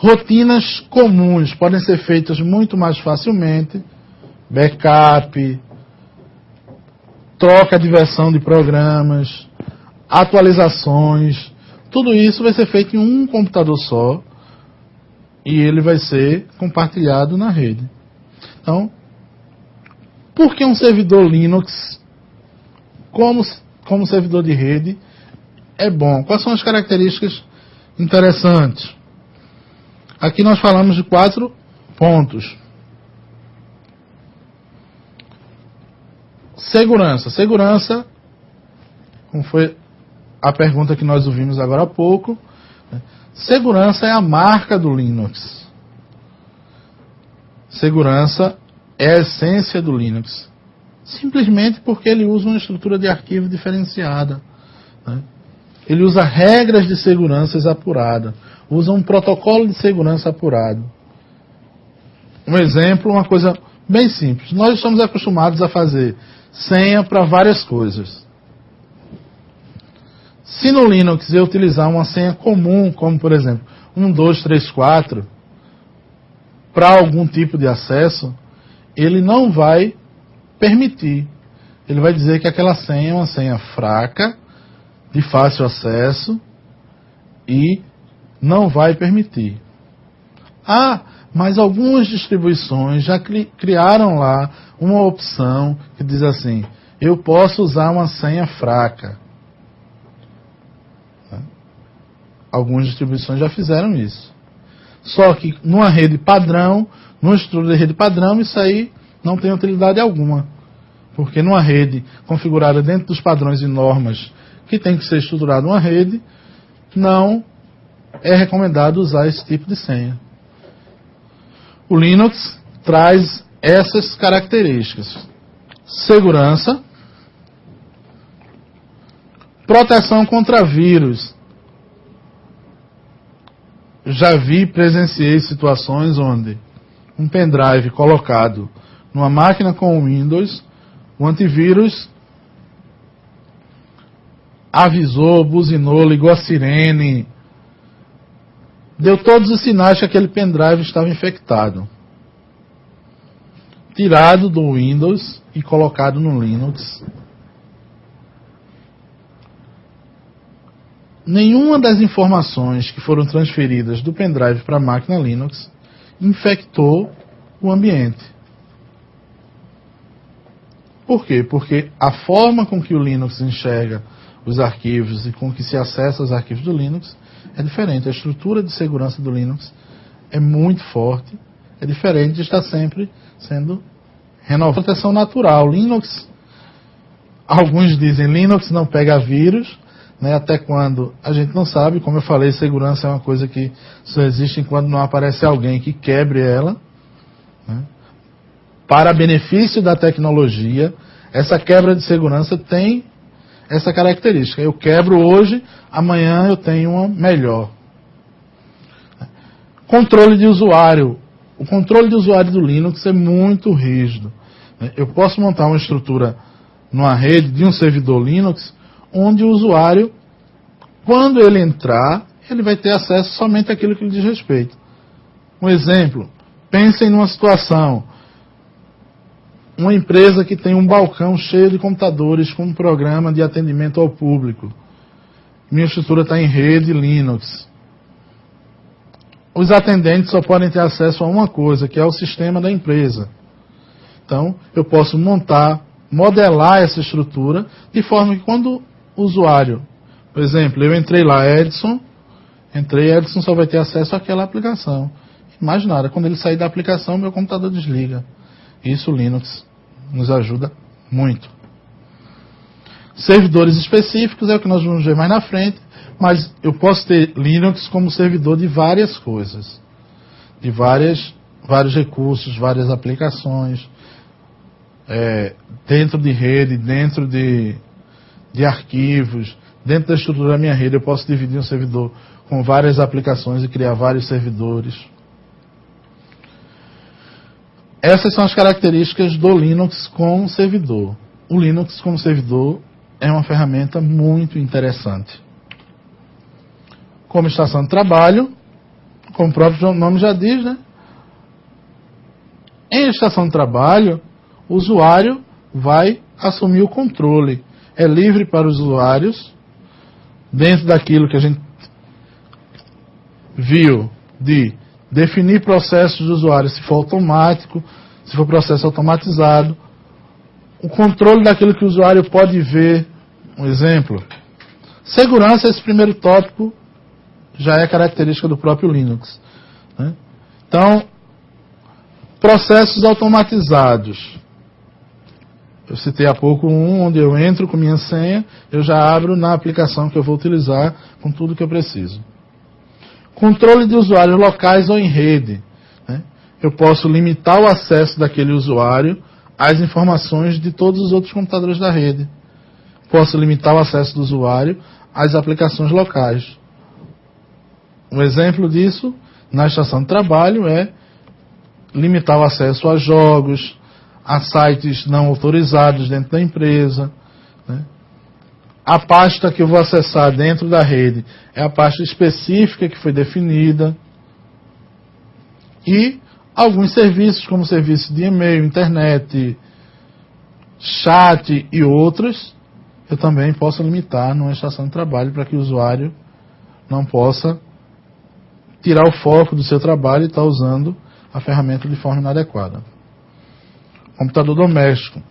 Rotinas comuns podem ser feitas muito mais facilmente. Backup, troca de versão de programas, atualizações, tudo isso vai ser feito em um computador só e ele vai ser compartilhado na rede. Então, por que um servidor Linux como servidor de rede é bom? Quais são as características interessantes? Aqui nós falamos de 4 pontos. Segurança. Segurança, como foi a pergunta que nós ouvimos agora há pouco, segurança é a marca do Linux. Segurança é a essência do Linux. Simplesmente porque ele usa uma estrutura de arquivo diferenciada. Ele usa regras de segurança apuradas. Usa um protocolo de segurança apurado. Um exemplo, uma coisa bem simples. Nós estamos acostumados a fazer senha para várias coisas. Se no Linux eu utilizar uma senha comum, como por exemplo 1, 2, 3, 4, para algum tipo de acesso, ele não vai permitir. Ele vai dizer que aquela senha é uma senha fraca, de fácil acesso, e não vai permitir. Mas algumas distribuições já criaram lá uma opção que diz assim: eu posso usar uma senha fraca. Algumas distribuições já fizeram isso. Só que numa rede padrão, numa estrutura de rede padrão, isso aí não tem utilidade alguma. Porque numa rede configurada dentro dos padrões e normas que tem que ser estruturada uma rede, não é recomendado usar esse tipo de senha. O Linux traz essas características: segurança, proteção contra vírus. Já presenciei situações onde um pendrive colocado numa máquina com Windows, o antivírus avisou, buzinou, ligou a sirene, deu todos os sinais que aquele pendrive estava infectado. Tirado do Windows e colocado no Linux. Nenhuma das informações que foram transferidas do pendrive para a máquina Linux infectou o ambiente. Por quê? Porque a forma com que o Linux enxerga os arquivos e com que se acessa os arquivos do Linux é diferente. A estrutura de segurança do Linux é muito forte, é diferente de estar sempre sendo renovada. Proteção natural. Linux, alguns dizem Linux não pega vírus, até quando a gente não sabe. Como eu falei, segurança é uma coisa que só existe enquanto não aparece alguém que quebre ela. Para benefício da tecnologia, essa quebra de segurança tem essa característica. Eu quebro hoje, amanhã eu tenho uma melhor. Controle de usuário. O controle de usuário do Linux é muito rígido. Eu posso montar uma estrutura numa rede de um servidor Linux, onde o usuário, quando ele entrar, ele vai ter acesso somente àquilo que lhe diz respeito. Um exemplo, pensem numa situação: uma empresa que tem um balcão cheio de computadores com um programa de atendimento ao público. Minha estrutura está em rede Linux. Os atendentes só podem ter acesso a uma coisa, que é o sistema da empresa. Então, eu posso modelar essa estrutura de forma que quando o usuário, por exemplo, eu entrei lá, Edson só vai ter acesso àquela aplicação. Mais nada, quando ele sair da aplicação, meu computador desliga. Isso o Linux nos ajuda muito. Servidores específicos é o que nós vamos ver mais na frente, mas eu posso ter Linux como servidor de várias coisas, de vários recursos, várias aplicações, dentro de rede, dentro de arquivos, dentro da estrutura da minha rede eu posso dividir um servidor com várias aplicações e criar vários servidores. Essas são as características do Linux como servidor. O Linux como servidor é uma ferramenta muito interessante. Como estação de trabalho, como o próprio nome já diz, né? Em estação de trabalho, o usuário vai assumir o controle. É livre para os usuários, dentro daquilo que a gente viu, de definir processos de usuário, se for automático, se for processo automatizado, o controle daquilo que o usuário pode ver. Um exemplo, segurança, esse primeiro tópico já é característica do próprio Linux, né? Então, processos automatizados. Eu citei há pouco onde eu entro com minha senha, eu já abro na aplicação que eu vou utilizar com tudo que eu preciso. Controle de usuários locais ou em rede, né? Eu posso limitar o acesso daquele usuário às informações de todos os outros computadores da rede. Posso limitar o acesso do usuário às aplicações locais. Um exemplo disso, na estação de trabalho, é limitar o acesso a jogos, a sites não autorizados dentro da empresa, né? A pasta que eu vou acessar dentro da rede é a pasta específica que foi definida. E alguns serviços, como serviços de e-mail, internet, chat e outros, eu também posso limitar numa estação de trabalho para que o usuário não possa tirar o foco do seu trabalho e estar usando a ferramenta de forma inadequada. Computador doméstico.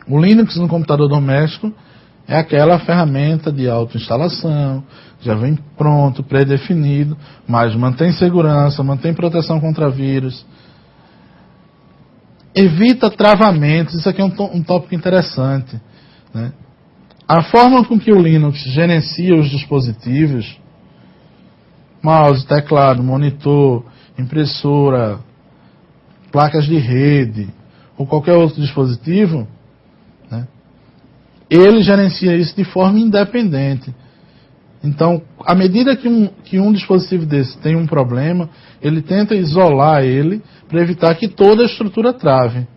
O Linux no computador doméstico é aquela ferramenta de autoinstalação, já vem pronto, pré-definido, mas mantém segurança, mantém proteção contra vírus, evita travamentos. Isso aqui é um tópico interessante, né? A forma com que o Linux gerencia os dispositivos, mouse, teclado, monitor, impressora, placas de rede ou qualquer outro dispositivo, né, ele gerencia isso de forma independente. Então, à medida que um dispositivo desse tem um problema, ele tenta isolar ele para evitar que toda a estrutura trave.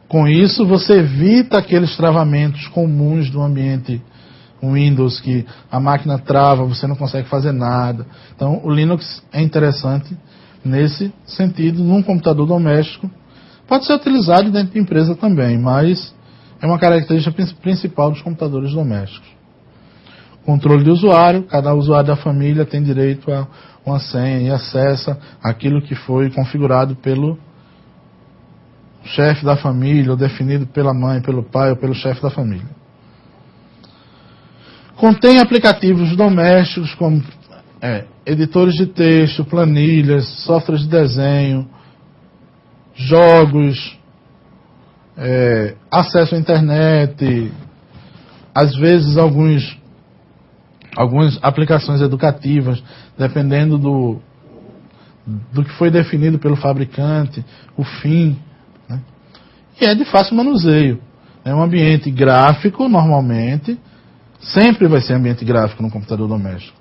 Com isso, você evita aqueles travamentos comuns do ambiente Windows, que a máquina trava, você não consegue fazer nada. Então, o Linux é interessante nesse sentido, num computador doméstico. Pode ser utilizado dentro de empresa também, mas é uma característica principal dos computadores domésticos. Controle de usuário, cada usuário da família tem direito a uma senha e acessa aquilo que foi configurado pelo chefe da família, ou definido pela mãe, pelo pai ou pelo chefe da família. Contém aplicativos domésticos como editores de texto, planilhas, softwares de desenho, jogos, acesso à internet, às vezes algumas aplicações educativas, dependendo do que foi definido pelo fabricante, o fim, né? E é de fácil manuseio. É um ambiente gráfico, normalmente, sempre vai ser ambiente gráfico no computador doméstico.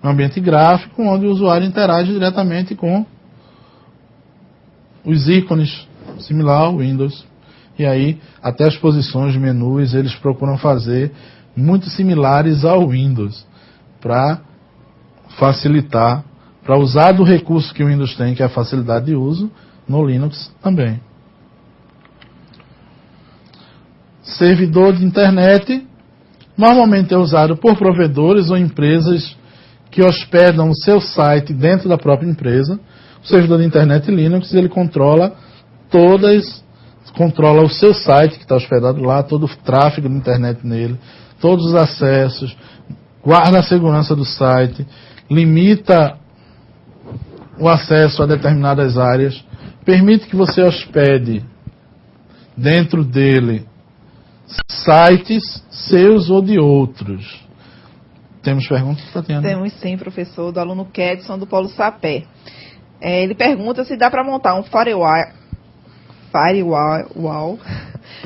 É um ambiente gráfico onde o usuário interage diretamente com os ícones, similar ao Windows. E aí, até as posições de menus, eles procuram fazer muito similares ao Windows, para facilitar, para usar do recurso que o Windows tem, que é a facilidade de uso, no Linux também. Servidor de internet, normalmente é usado por provedores ou empresas que hospedam o seu site dentro da própria empresa. O servidor de internet Linux, ele controla o seu site que está hospedado lá, todo o tráfego de internet nele, todos os acessos, guarda a segurança do site, limita o acesso a determinadas áreas, permite que você hospede dentro dele sites seus ou de outros. Temos perguntas, Tatiana? Temos sim, professor, do aluno Kedson, do Polo Sapé. Ele pergunta se dá para montar um firewall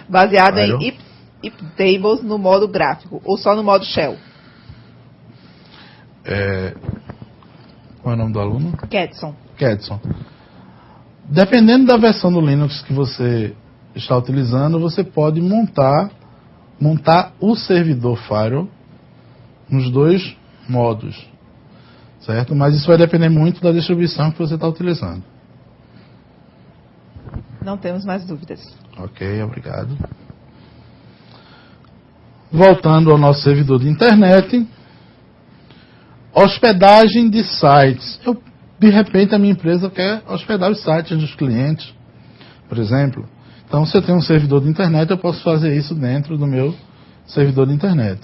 baseado em iptables no modo gráfico ou só no modo shell. Qual é o nome do aluno? Kedson. Dependendo da versão do Linux que você está utilizando, você pode montar o servidor firewall nos dois modos, certo? Mas isso vai depender muito da distribuição que você está utilizando. Não temos mais dúvidas. Ok, obrigado. Voltando ao nosso servidor de internet, hospedagem de sites. De repente, a minha empresa quer hospedar os sites dos clientes, por exemplo. Então, se eu tenho um servidor de internet, eu posso fazer isso dentro do meu servidor de internet.